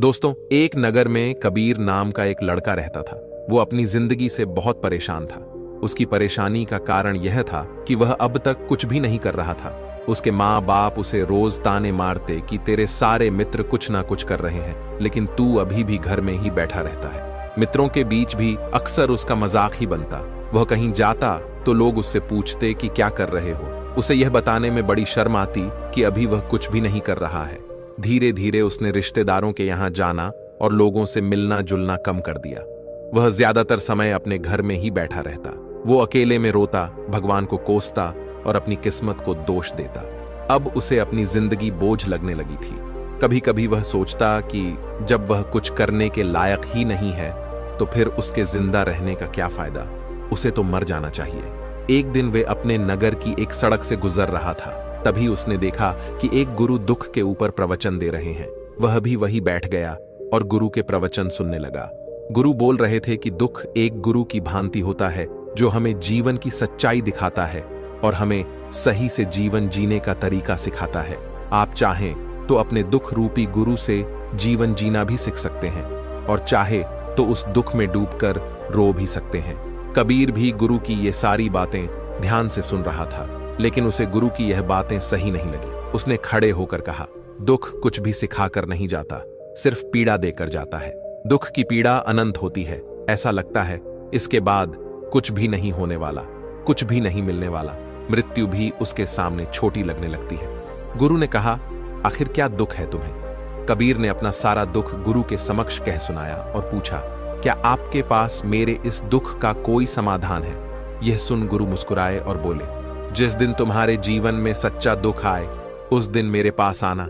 दोस्तों, एक नगर में कबीर नाम का एक लड़का रहता था। वो अपनी जिंदगी से बहुत परेशान था। उसकी परेशानी का कारण यह था कि वह अब तक कुछ भी नहीं कर रहा था। उसके माँ बाप उसे रोज ताने मारते कि तेरे सारे मित्र कुछ ना कुछ कर रहे हैं, लेकिन तू अभी भी घर में ही बैठा रहता है। मित्रों के बीच भी अक्सर उसका मजाक ही बनता। वह कहीं जाता तो लोग उससे पूछते कि क्या कर रहे हो। उसे यह बताने में बड़ी शर्म आती कि अभी वह कुछ भी नहीं कर रहा है। धीरे धीरे उसने रिश्तेदारों के यहाँ जाना और लोगों से मिलना जुलना कम कर दिया। वह ज्यादातर समय अपने घर में ही बैठा रहता। वो अकेले में रोता, भगवान को कोसता और अपनी किस्मत को दोष देता। अब उसे अपनी जिंदगी बोझ लगने लगी थी। कभी कभी वह सोचता कि जब वह कुछ करने के लायक ही नहीं है तो फिर उसके जिंदा रहने का क्या फायदा, उसे तो मर जाना चाहिए। एक दिन वे अपने नगर की एक सड़क से गुजर रहा था। तभी उसने देखा कि एक गुरु दुख के ऊपर प्रवचन दे रहे हैं। वह भी वहीं बैठ गया और गुरु के प्रवचन सुनने लगा। गुरु बोल रहे थे कि दुख एक गुरु की भांति होता है जो हमें जीवन की सच्चाई दिखाता है और हमें सही से जीवन जीने का तरीका सिखाता है। आप चाहें तो अपने दुख रूपी गुरु से जीवन जीना भी सीख सकते हैं और चाहे तो उस दुख में डूबकर रो भी सकते हैं। कबीर भी गुरु की ये सारी बातें ध्यान से सुन रहा था, लेकिन उसे गुरु की यह बातें सही नहीं लगी। उसने खड़े होकर कहा, दुख कुछ भी सिखाकर नहीं जाता, सिर्फ पीड़ा देकर जाता है। दुख की पीड़ा अनंत होती है। ऐसा लगता है इसके बाद कुछ भी नहीं होने वाला, कुछ भी नहीं मिलने वाला। मृत्यु भी उसके सामने छोटी लगने लगती है। गुरु ने कहा, आखिर क्या दुख है तुम्हें? कबीर ने अपना सारा दुख गुरु के समक्ष कह सुनाया और पूछा, क्या आपके पास मेरे इस दुख का कोई समाधान है? यह सुन गुरु मुस्कुराए और बोले, जिस दिन तुम्हारे जीवन में सच्चा दुख आए उस दिन मेरे पास आना,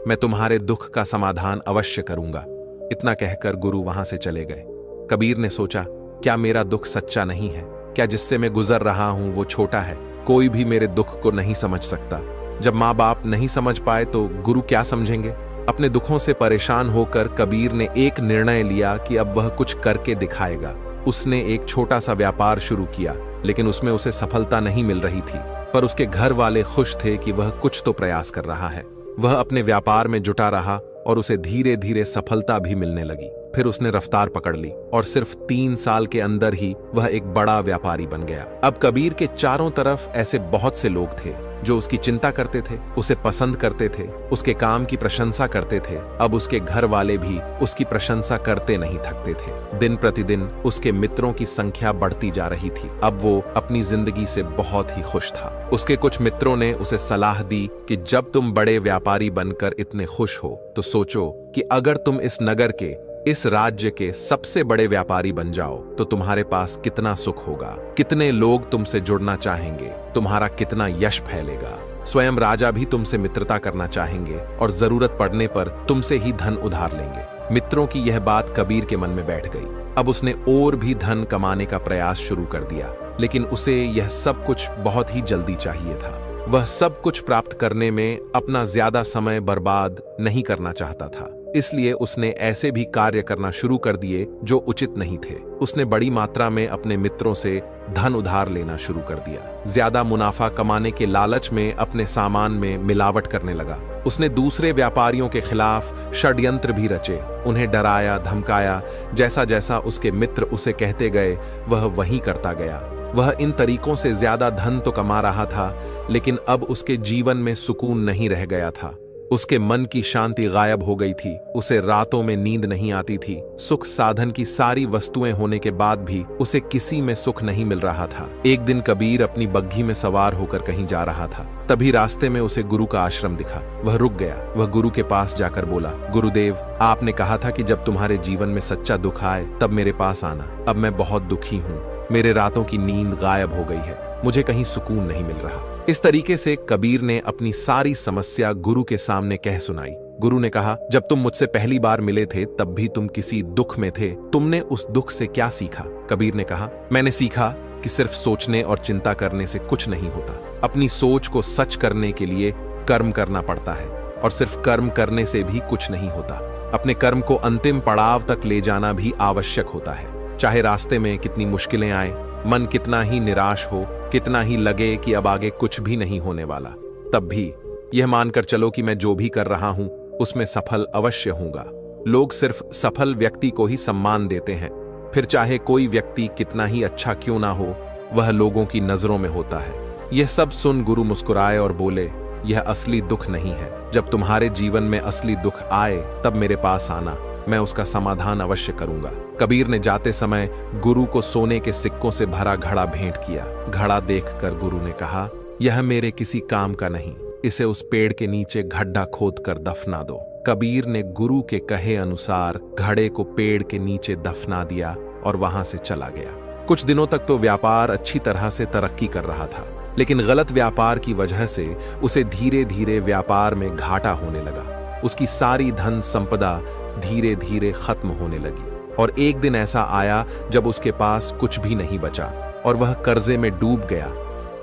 मैं तुम्हारे दुख का समाधान अवश्य करूंगा। इतना कहकर गुरु वहां से चले गए। कबीर ने सोचा, क्या मेरा दुख सच्चा नहीं है? क्या जिससे मैं गुजर रहा हूं वो छोटा है? कोई भी मेरे दुख को नहीं समझ सकता। जब माँ बाप नहीं समझ पाए तो गुरु क्या समझेंगे? अपने दुखों से परेशान होकर कबीर ने एक निर्णय लिया कि अब वह कुछ करके दिखाएगा। उसने एक छोटा सा व्यापार शुरू किया, लेकिन उसमें उसे सफलता नहीं मिल रही थी। पर उसके घर वाले खुश थे कि वह कुछ तो प्रयास कर रहा है। वह अपने व्यापार में जुटा रहा और उसे धीरे धीरे सफलता भी मिलने लगी। फिर उसने रफ्तार पकड़ ली और सिर्फ 3 साल के अंदर ही वह एक बड़ा व्यापारी बन गया। अब कबीर के चारों तरफ ऐसे बहुत से लोग थे जो उसकी चिंता करते थे, उसे पसंद करते थे, उसके काम की प्रशंसा करते थे। अब उसके घर वाले भी उसकी प्रशंसा करते नहीं थकते थे। दिन प्रतिदिन उसके मित्रों की संख्या बढ़ती जा रही थी। अब वो अपनी जिंदगी से बहुत ही खुश था। उसके कुछ मित्रों ने उसे सलाह दी कि जब तुम बड़े व्यापारी बनकर इतने खुश हो तो सोचो कि अगर तुम इस नगर के, इस राज्य के सबसे बड़े व्यापारी बन जाओ तो तुम्हारे पास कितना सुख होगा, कितने लोग तुमसे जुड़ना चाहेंगे, तुम्हारा कितना यश फैलेगा। स्वयं राजा भी तुमसे मित्रता करना चाहेंगे और जरूरत पड़ने पर तुमसे ही धन उधार लेंगे। मित्रों की यह बात कबीर के मन में बैठ गई। अब उसने और भी धन कमाने का प्रयास शुरू कर दिया, लेकिन उसे यह सब कुछ बहुत ही जल्दी चाहिए था। वह सब कुछ प्राप्त करने में अपना ज्यादा समय बर्बाद नहीं करना चाहता था। इसलिए उसने ऐसे भी कार्य करना शुरू कर दिए जो उचित नहीं थे। उसने बड़ी मात्रा में अपने मित्रों से धन उधार लेना शुरू कर दिया। ज्यादा मुनाफा कमाने के लालच में अपने सामान में मिलावट करने लगा। उसने दूसरे व्यापारियों के खिलाफ षड्यंत्र भी रचे, उन्हें डराया, धमकाया। जैसा जैसा उसके मित्र उसे कहते गए वह वही करता गया। वह इन तरीकों से ज्यादा धन तो कमा रहा था, लेकिन अब उसके जीवन में सुकून नहीं रह गया था। उसके मन की शांति गायब हो गई थी। उसे रातों में नींद नहीं आती थी। सुख साधन की सारी वस्तुएं होने के बाद भी उसे किसी में सुख नहीं मिल रहा था। एक दिन कबीर अपनी बग्घी में सवार होकर कहीं जा रहा था। तभी रास्ते में उसे गुरु का आश्रम दिखा। वह रुक गया। वह गुरु के पास जाकर बोला, गुरुदेव, आपने कहा था कि जब तुम्हारे जीवन में सच्चा दुख आए तब मेरे पास आना। अब मैं बहुत दुखी हूँ। मेरे रातों की नींद गायब हो गई है। मुझे कहीं सुकून नहीं मिल रहा। इस तरीके से कबीर ने अपनी सारी समस्या गुरु के सामने कह सुनाई। गुरु ने कहा, जब तुम मुझसे पहली बार मिले थे तब भी तुम किसी दुख में थे। तुमने उस दुख से क्या सीखा? कबीर ने कहा, मैंने सीखा कि सिर्फ सोचने और चिंता करने से कुछ नहीं होता। अपनी सोच को सच करने के लिए कर्म करना पड़ता है और सिर्फ कर्म करने से भी कुछ नहीं होता। अपने कर्म को अंतिम पड़ाव तक ले जाना भी आवश्यक होता है। चाहे रास्ते में कितनी मुश्किलें आए, मन कितना ही निराश हो, कितना ही लगे कि अब आगे कुछ भी नहीं होने वाला, तब भी यह मानकर चलो कि मैं जो भी कर रहा हूं उसमें सफल अवश्य होऊंगा। लोग सिर्फ सफल व्यक्ति को ही सम्मान देते हैं, फिर चाहे कोई व्यक्ति कितना ही अच्छा क्यों ना हो, वह लोगों की नजरों में होता है। यह सब सुन गुरु मुस्कुराए और बोले, यह असली दुख नहीं है। जब तुम्हारे जीवन में असली दुख आए तब मेरे पास आना, मैं उसका समाधान अवश्य करूंगा। कबीर ने जाते समय गुरु को सोने के सिक्कों से भरा घड़ा भेंट किया। घड़ा देखकर गुरु ने कहा, यह मेरे किसी काम का नहीं, इसे उस पेड़ के नीचे गड्ढा खोद कर दफना दो। कबीर ने गुरु के कहे अनुसार घड़े को पेड़ के नीचे दफना दिया और वहां से चला गया। कुछ दिनों तक तो व्यापार अच्छी तरह से तरक्की कर रहा था, लेकिन गलत व्यापार की वजह से उसे धीरे धीरे व्यापार में घाटा होने लगा। उसकी सारी धन संपदा धीरे धीरे खत्म होने लगी और एक दिन ऐसा आया जब उसके पास कुछ भी नहीं बचा और वह कर्जे में डूब गया।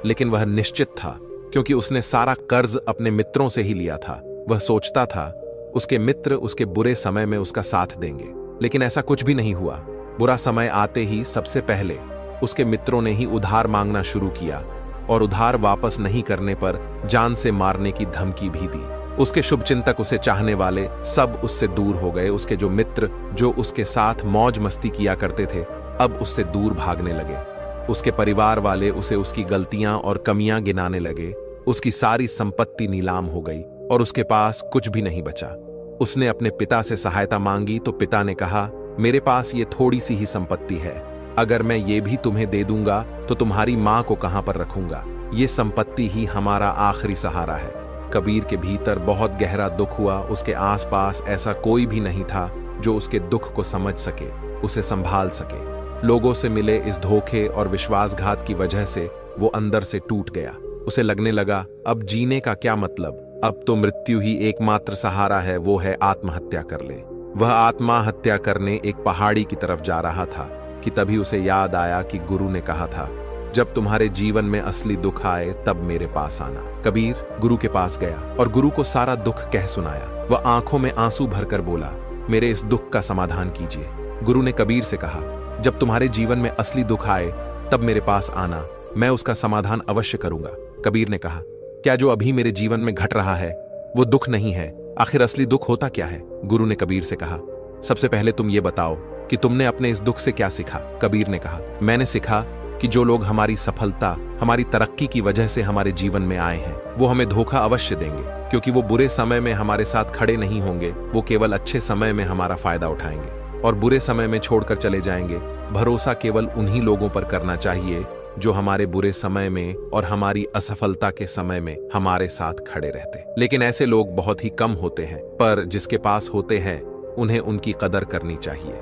लेकिन वह निश्चित था, क्योंकि उसने सारा कर्ज अपने मित्रों से ही लिया था। वह सोचता था उसके मित्र उसके बुरे समय में उसका साथ देंगे, लेकिन ऐसा कुछ भी नहीं हुआ। बुरा समय आते ही सबसे पहले उसके मित्रों ने ही उधार मांगना शुरू किया और उधार वापस नहीं करने पर जान से मारने की धमकी भी दी। उसके शुभचिंतक, उसे चाहने वाले सब उससे दूर हो गए। उसके जो मित्र जो उसके साथ मौज मस्ती किया करते थे, अब उससे दूर भागने लगे। उसके परिवार वाले उसे उसकी गलतियां और कमियां गिनाने लगे। उसकी सारी संपत्ति नीलाम हो गई और उसके पास कुछ भी नहीं बचा। उसने अपने पिता से सहायता मांगी तो पिता ने कहा, मेरे पास ये थोड़ी सी ही संपत्ति है, अगर मैं ये भी तुम्हें दे दूंगा तो तुम्हारी मां को कहां पर रखूंगा। ये संपत्ति ही हमारा आखिरी सहारा है। कबीर के भीतर बहुत गहरा दुख हुआ। उसके आसपास ऐसा कोई भी नहीं था जो उसके दुख को समझ सके, उसे संभाल सके। लोगों से मिले इस धोखे और विश्वासघात की वजह से वो अंदर से टूट गया। उसे लगने लगा, अब जीने का क्या मतलब, अब तो मृत्यु ही एकमात्र सहारा है, वो है आत्महत्या कर ले। वह आत्महत्या करने एक पहाड़ी की तरफ जा रहा था कि तभी उसे याद आया कि गुरु ने कहा था, जब तुम्हारे जीवन में असली दुख आए तब मेरे पास आना। कबीर गुरु के पास गया और गुरु को सारा दुख कह सुनाया। वह आंखों में आंसू भरकर बोला, मेरे इस दुख का समाधान कीजिए। गुरु ने कबीर से कहा, जब तुम्हारे जीवन में असली दुख आए तब मेरे पास आना, मैं उसका समाधान अवश्य करूंगा। कबीर ने कहा, क्या जो अभी मेरे जीवन में घट रहा है वो दुख नहीं है? आखिर असली दुख होता क्या है? गुरु ने कबीर से कहा, सबसे पहले तुम ये बताओ कि तुमने अपने इस दुख से क्या सीखा? कबीर ने कहा, मैंने सीखा कि जो लोग हमारी सफलता, हमारी तरक्की की वजह से हमारे जीवन में आए हैं, वो हमें धोखा अवश्य देंगे, क्योंकि वो बुरे समय में हमारे साथ खड़े नहीं होंगे। वो केवल अच्छे समय में हमारा फायदा उठाएंगे और बुरे समय में छोड़कर चले जाएंगे। भरोसा केवल उन्हीं लोगों पर करना चाहिए जो हमारे बुरे समय में और हमारी असफलता के समय में हमारे साथ खड़े रहते। लेकिन ऐसे लोग बहुत ही कम होते हैं, पर जिसके पास होते हैं उन्हें उनकी कदर करनी चाहिए,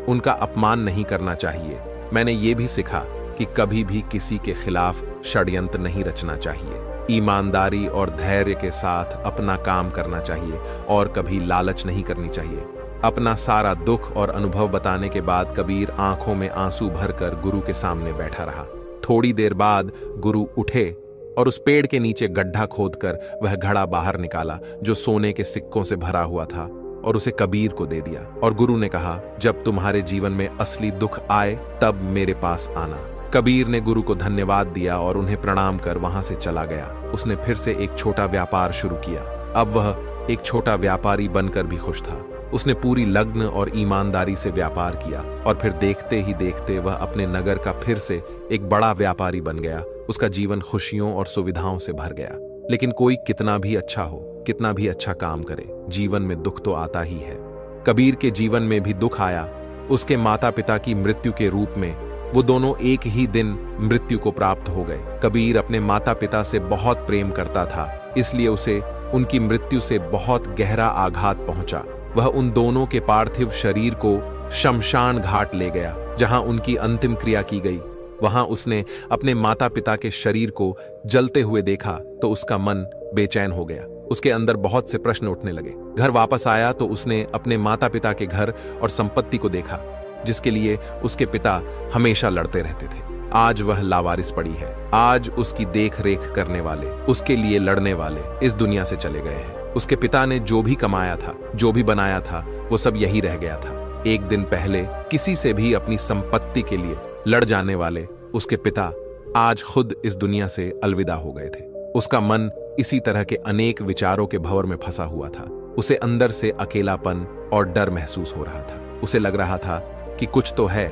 उनका अपमान नहीं करना चाहिए। मैंने ये भी सीखा कि कभी भी किसी के खिलाफ षड्यंत्र नहीं रचना चाहिए। ईमानदारी और धैर्य के साथ अपना काम करना चाहिए और कभी लालच नहीं करनी चाहिए। अपना सारा दुख और अनुभव बताने के बाद कबीर आंखों में आंसू भरकर गुरु के सामने बैठा रहा। थोड़ी देर बाद गुरु उठे और उस पेड़ के नीचे गड्ढा खोदकर वह घड़ा बाहर निकाला जो सोने के सिक्कों से भरा हुआ था और उसे कबीर को दे दिया। और गुरु ने कहा, जब तुम्हारे जीवन में असली दुख आए तब मेरे पास आना। कबीर ने गुरु को धन्यवाद दिया और उन्हें प्रणाम कर वहां से चला गया। उसने फिर से एक छोटा व्यापार शुरू किया। अब वह एक छोटा व्यापारी बनकर भी खुश था। उसने पूरी लगन और ईमानदारी से व्यापार किया और फिर देखते ही देखते वह अपने नगर का फिर से एक बड़ा व्यापारी बन गया। उसका जीवन खुशियों और सुविधाओं से भर गया। लेकिन कोई कितना भी अच्छा हो, कितना भी अच्छा काम करे, जीवन में दुख तो आता ही है। कबीर के जीवन में भी दुख आया। उसके माता पिता की मृत्यु के रूप में वो दोनों एक ही दिन मृत्यु को प्राप्त हो गए। कबीर अपने माता पिता से बहुत प्रेम करता था, इसलिए उसे उनकी मृत्यु से बहुत गहरा आघात पहुंचा। वह उन दोनों के पार्थिव शरीर को शमशान घाट ले गया, जहां उनकी अंतिम क्रिया की गई। वहां उसने अपने माता पिता के शरीर को जलते हुए देखा तो उसका मन बेचैन हो गया। उसके अंदर बहुत से प्रश्न उठने लगे। घर वापस आया तो उसने अपने माता पिता के घर और संपत्ति को देखा, जिसके लिए उसके पिता हमेशा लड़ते रहते थे। आज वह लावारिस पड़ी है। आज उसकी देख रेख करने वाले, उसके लिए लड़ने वाले इस दुनिया से चले गए हैं। उसके पिता ने जो भी कमाया था, जो भी बनाया था, वो सब यही रह गया था। एक दिन पहले किसी से भी अपनी संपत्ति के लिए लड़ जाने वाले उसके पिता आज खुद इस दुनिया से अलविदा हो गए थे। उसका मन इसी तरह के अनेक विचारों के भंवर में फंसा हुआ था। उसे अंदर से अकेलापन, और डर महसूस हो रहा था। उसे लग रहा था कि कुछ तो है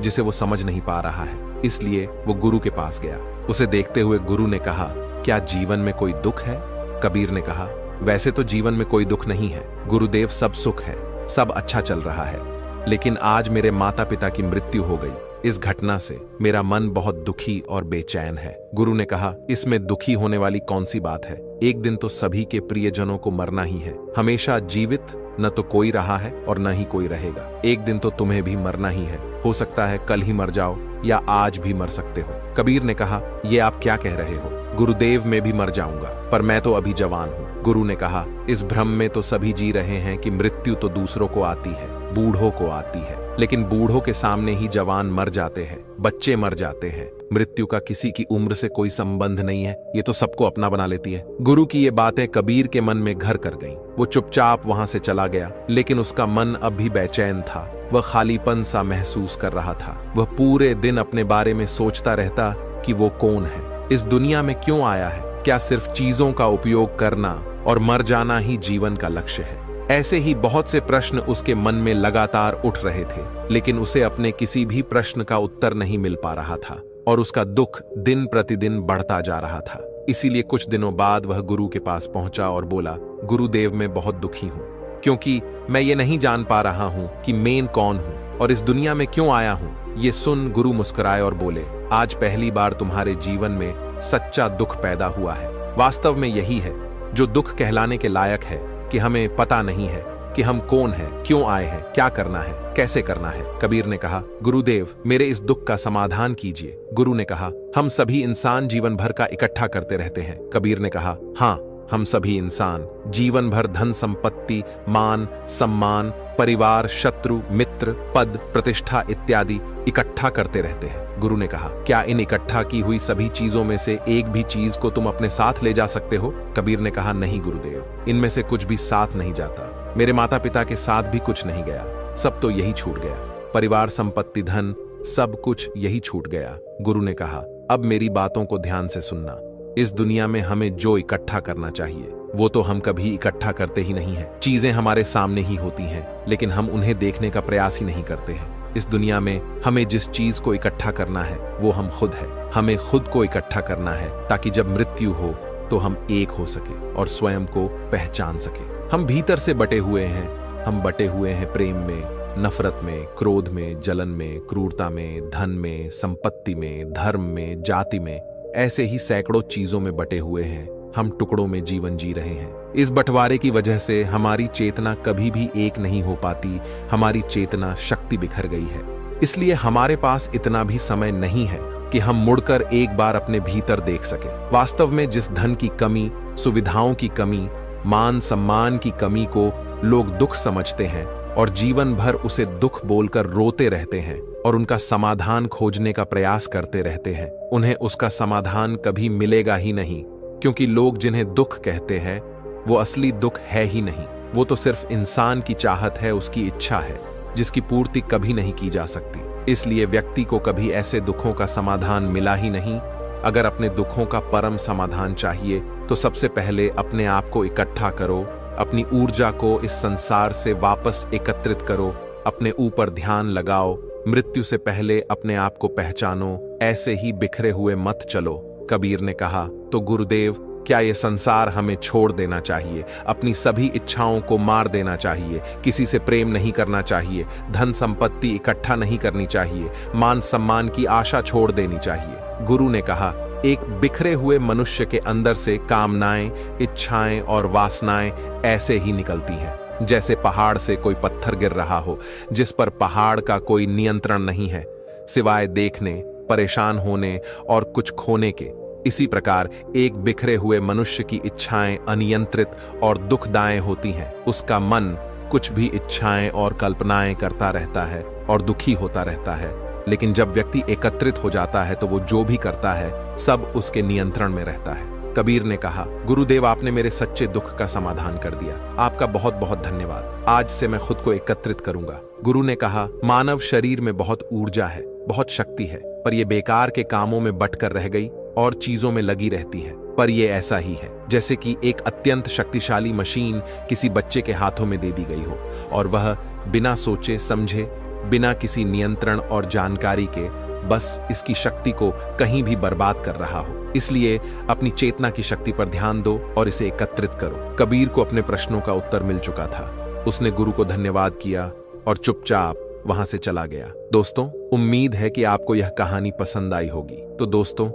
जिसे वो समझ नहीं पा रहा है, इसलिए वो गुरु के पास गया। उसे देखते हुए गुरु ने कहा, क्या जीवन में कोई दुख है? कबीर ने कहा, वैसे तो जीवन में कोई दुख नहीं है गुरुदेव, सब सुख है, सब अच्छा चल रहा है, लेकिन आज मेरे माता पिता की मृत्यु हो गई। इस घटना से मेरा मन बहुत दुखी और बेचैन है। गुरु ने कहा, इसमें दुखी होने वाली कौन सी बात है? एक दिन तो सभी के प्रियजनों को मरना ही है। हमेशा जीवित न तो कोई रहा है और न ही कोई रहेगा। एक दिन तो तुम्हें भी मरना ही है। हो सकता है कल ही मर जाओ या आज भी मर सकते हो। कबीर ने कहा, यह आप क्या कह रहे हो? गुरुदेव, मैं भी मर जाऊंगा, पर मैं तो अभी जवान हूँ। गुरु ने कहा, इस भ्रम में तो सभी जी रहे हैं कि मृत्यु तो दूसरों को आती है, बूढ़ों को आती है, लेकिन बूढ़ों के सामने ही जवान मर जाते हैं, बच्चे मर जाते हैं। मृत्यु का किसी की उम्र से कोई संबंध नहीं है, ये तो सबको अपना बना लेती है। गुरु की ये बातें कबीर के मन में घर कर गईं। वो चुपचाप वहां से चला गया, लेकिन उसका मन अब भी बेचैन था। वह खालीपन सा महसूस कर रहा था। वह पूरे दिन अपने बारे में सोचता रहता कि वो कौन है, इस दुनिया में क्यों आया है? क्या सिर्फ चीजों का उपयोग करना और मर जाना ही जीवन का लक्ष्य है? ऐसे ही बहुत से प्रश्न उसके मन में लगातार उठ रहे थे, लेकिन उसे अपने किसी भी प्रश्न का उत्तर नहीं मिल पा रहा था और उसका दुख दिन प्रतिदिन बढ़ता जा रहा था। इसीलिए कुछ दिनों बाद वह गुरु के पास पहुंचा और बोला, गुरुदेव, मैं बहुत दुखी हूं, क्योंकि मैं ये नहीं जान पा रहा हूं कि मैं कौन हूं और इस दुनिया में क्यों आया हूं। ये सुन गुरु मुस्कुराए और बोले, आज पहली बार तुम्हारे जीवन में सच्चा दुख पैदा हुआ है। वास्तव में यही है जो दुख कहलाने के लायक है, कि हमें पता नहीं है कि हम कौन हैं, क्यों आए हैं, क्या करना है, कैसे करना है। कबीर ने कहा, गुरुदेव, मेरे इस दुख का समाधान कीजिए। गुरु ने कहा, हम सभी इंसान जीवन भर का इकट्ठा करते रहते हैं। कबीर ने कहा, हाँ, हम सभी इंसान जीवन भर धन संपत्ति, मान सम्मान, परिवार, शत्रु, मित्र, पद, प्रतिष्ठा इत्यादि इकट्ठा करते रहते हैं। गुरु ने कहा, क्या इन इकट्ठा की हुई सभी चीजों में से एक भी चीज को तुम अपने साथ ले जा सकते हो? कबीर ने कहा, नहीं गुरुदेव, इनमें से कुछ भी साथ नहीं जाता। मेरे माता पिता के साथ भी कुछ नहीं गया, सब तो यही छूट गया। परिवार, संपत्ति, धन, सब कुछ यही छूट गया। गुरु ने कहा, अब मेरी बातों को ध्यान से सुनना। इस दुनिया में हमें जो इकट्ठा करना चाहिए वो तो हम कभी इकट्ठा करते ही नहीं है। चीजें हमारे सामने ही होती हैं, लेकिन हम उन्हें देखने का प्रयास ही नहीं करते हैं। इस दुनिया में हमें जिस चीज को इकट्ठा करना है वो हम खुद है। हमें खुद को इकट्ठा करना है ताकि जब मृत्यु हो तो हम एक हो सके और स्वयं को पहचान सके। हम भीतर से बटे हुए हैं। हम बटे हुए हैं प्रेम में, नफरत में, क्रोध में, जलन में, क्रूरता में, धन में, संपत्ति में, धर्म में, जाति में, ऐसे ही सैकड़ों चीजों में बटे हुए हैं। हम टुकड़ों में जीवन जी रहे हैं। इस बंटवारे की वजह से हमारी चेतना कभी भी एक नहीं हो पाती। हमारी चेतना शक्ति बिखर गई है। इसलिए हमारे पास इतना भी समय नहीं है कि हम मुड़कर एक बार अपने भीतर देख सके। वास्तव में जिस धन की कमी, सुविधाओं की कमी, मान सम्मान की कमी को लोग दुख समझते हैं और जीवन भर उसे दुख बोलकर रोते रहते हैं और उनका समाधान खोजने का प्रयास करते रहते हैं, उन्हें उसका समाधान कभी मिलेगा ही नहीं, क्योंकि लोग जिन्हें दुख कहते हैं वो असली दुख है ही नहीं। वो तो सिर्फ इंसान की चाहत है, उसकी इच्छा है, जिसकी पूर्ति कभी नहीं की जा सकती। इसलिए व्यक्ति को कभी ऐसे दुखों का समाधान मिला ही नहीं। अगर अपने दुखों का परम समाधान चाहिए तो सबसे पहले अपने आप को इकट्ठा करो, अपनी ऊर्जा को इस संसार से वापस एकत्रित करो, अपने ऊपर ध्यान लगाओ, मृत्यु से पहले अपने आप को पहचानो, ऐसे ही बिखरे हुए मत चलो। कबीर ने कहा, तो गुरुदेव, क्या ये संसार हमें छोड़ देना चाहिए? अपनी सभी इच्छाओं को मार देना चाहिए? किसी से प्रेम नहीं करना चाहिए? धन संपत्ति इकट्ठा नहीं करनी चाहिए? मान सम्मान की आशा छोड़ देनी चाहिए? गुरु ने कहा, एक बिखरे हुए मनुष्य के अंदर से कामनाएं, इच्छाएं और वासनाएं ऐसे ही निकलती हैं जैसे पहाड़ से कोई पत्थर गिर रहा हो, जिस पर पहाड़ का कोई नियंत्रण नहीं है सिवाय देखने, परेशान होने और कुछ खोने के। इसी प्रकार एक बिखरे हुए मनुष्य की इच्छाएं अनियंत्रित और दुखदायी होती हैं। उसका मन कुछ भी इच्छाएं और कल्पनाएं करता रहता है और दुखी होता रहता है। लेकिन जब व्यक्ति एकत्रित हो जाता है तो वो जो भी करता है सब उसके नियंत्रण में रहता है। कबीर ने कहा, गुरुदेव, आपने मेरे सच्चे दुख का समाधान कर दिया। आपका बहुत बहुत धन्यवाद। आज से मैं खुद को एकत्रित करूंगा। गुरु ने कहा, मानव शरीर में बहुत ऊर्जा है, बहुत शक्ति है, पर यह बेकार के कामों में बटकर रह गई और चीजों में लगी रहती है। पर यह ऐसा ही है जैसे कि एक अत्यंत शक्तिशाली मशीन किसी बच्चे के हाथों में दे दी गई हो और वह बिना सोचे समझे, बिना किसी नियंत्रण और जानकारी के बस इसकी शक्ति को कहीं भी बर्बाद कर रहा हो। इसलिए अपनी चेतना की शक्ति पर ध्यान दो और इसे एकत्रित करो। कबीर को अपने प्रश्नों का उत्तर मिल चुका था। उसने गुरु को धन्यवाद किया और चुपचाप वहां से चला गया। दोस्तों, उम्मीद है कि आपको यह कहानी पसंद आई होगी। तो दोस्तों,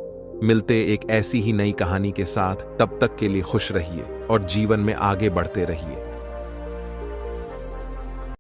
मिलते एक ऐसी ही नई कहानी के साथ। तब तक के लिए खुश रहिए और जीवन में आगे बढ़ते रहिए।